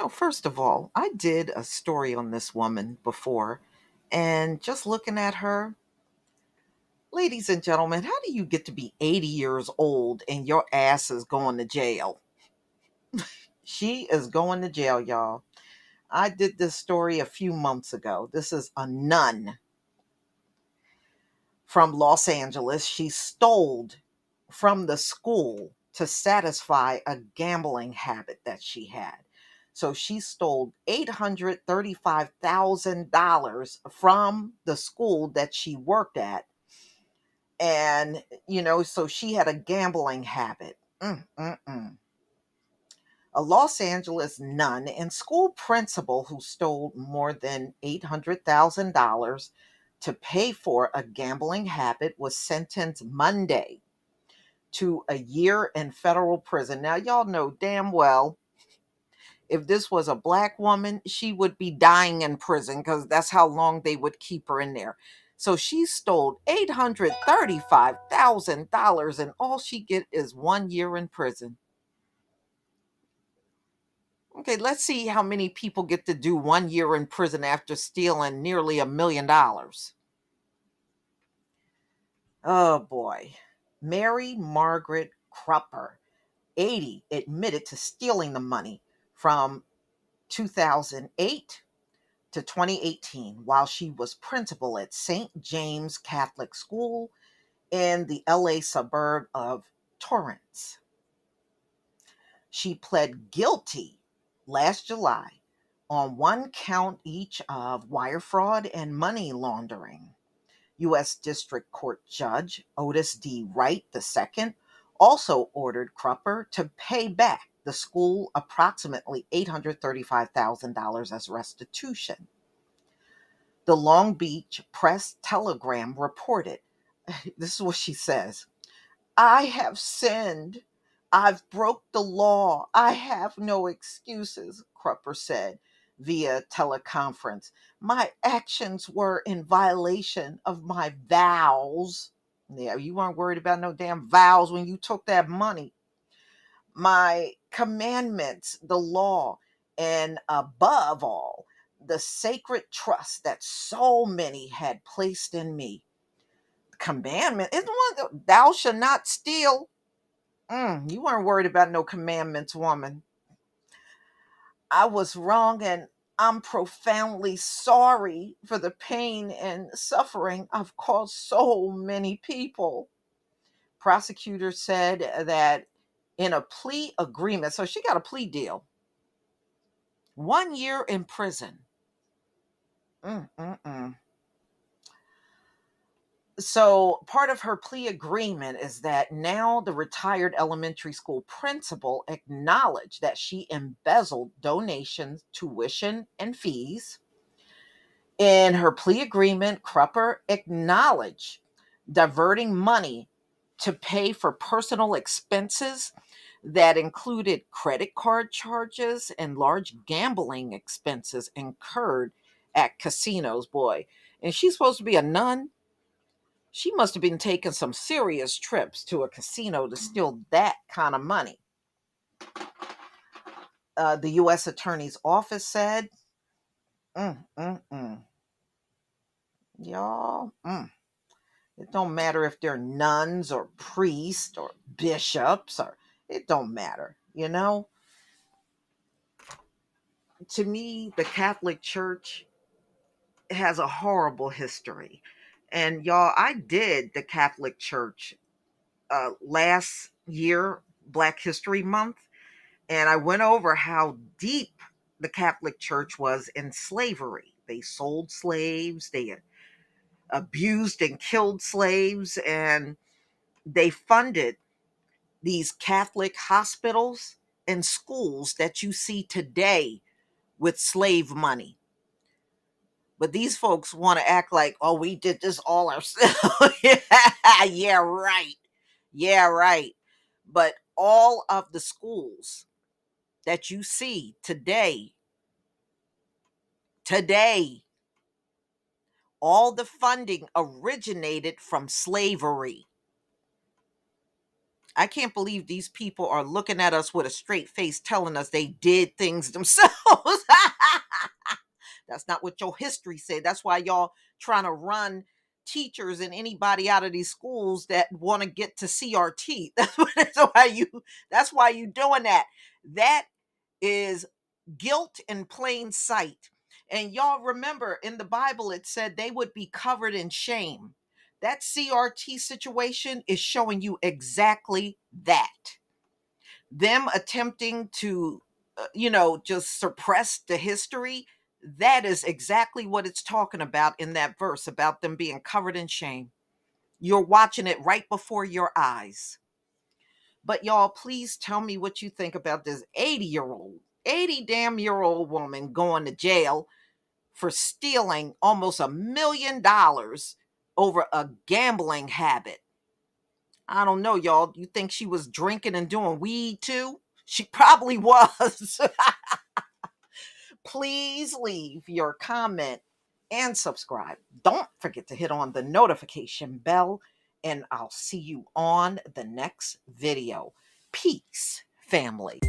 First of all, I did a story on this woman before, and just looking at her, ladies and gentlemen, how do you get to be 80 years old and your ass is going to jail? She is going to jail, y'all. I did this story a few months ago. This is a nun from Los Angeles. She stole from the school to satisfy a gambling habit that she had. So she stole $835,000 from the school that she worked at. And, so she had a gambling habit. A Los Angeles nun and school principal who stole more than $800,000 to pay for a gambling habit was sentenced Monday to a year in federal prison. Now, y'all know damn well if this was a black woman, she would be dying in prison because that's how long they would keep her in there. So she stole $835,000 and all she get is 1 year in prison. Okay, let's see how many people get to do 1 year in prison after stealing nearly $1 million. Oh boy. Mary Margaret Crupper, 80, admitted to stealing the money from 2008 to 2018 while she was principal at St. James Catholic School in the LA suburb of Torrance. She pled guilty last July on one count each of wire fraud and money laundering. U.S. District Court Judge Otis D. Wright II also ordered Crupper to pay back the school approximately $835,000 as restitution. The Long Beach Press Telegram reported, this is what she says: I have sinned. I've broke the law. I have no excuses, Crupper said via teleconference. My actions were in violation of my vows. Yeah, you weren't worried about no damn vows when you took that money. My commandments, the law, and above all, the sacred trust that so many had placed in me. Commandment is one, thou shalt not steal. You weren't worried about no commandments, woman. I was wrong and I'm profoundly sorry for the pain and suffering I've caused so many people. Prosecutors said that in a plea agreement, so she got a plea deal, 1 year in prison. So part of her plea agreement is that now the retired elementary school principal acknowledged that she embezzled donations, tuition, and fees. In her plea agreement, Crupper acknowledged diverting money to pay for personal expenses that included credit card charges and large gambling expenses incurred at casinos, boy. And she's supposed to be a nun. She must have been taking some serious trips to a casino to steal that kind of money. The U.S. Attorney's Office said, y'all, it don't matter if they're nuns or priests or bishops, or it don't matter, To me, the Catholic Church has a horrible history. And y'all, I did the Catholic Church last year, Black History Month, and I went over how deep the Catholic Church was in slavery. They sold slaves, they abused and killed slaves, and they funded these Catholic hospitals and schools that you see today with slave money. But these folks want to act like, oh, we did this all ourselves. Yeah, right. Yeah, right. But all of the schools that you see today, all the funding originated from slavery. I can't believe these people are looking at us with a straight face telling us they did things themselves. That's not what your history said. That's why y'all trying to run teachers and anybody out of these schools that want to get to CRT. That's why you doing that. That is guilt in plain sight. And y'all remember in the Bible it said they would be covered in shame. That CRT situation is showing you exactly that. Them attempting to just suppress the history, that is exactly what it's talking about in that verse about them being covered in shame. You're watching it right before your eyes. But y'all, please tell me what you think about this 80 damn year old woman going to jail for stealing almost $1 million over a gambling habit. I don't know, y'all. You think she was drinking and doing weed too? She probably was. Please leave your comment and subscribe. Don't forget to hit on the notification bell, and I'll see you on the next video. Peace, family.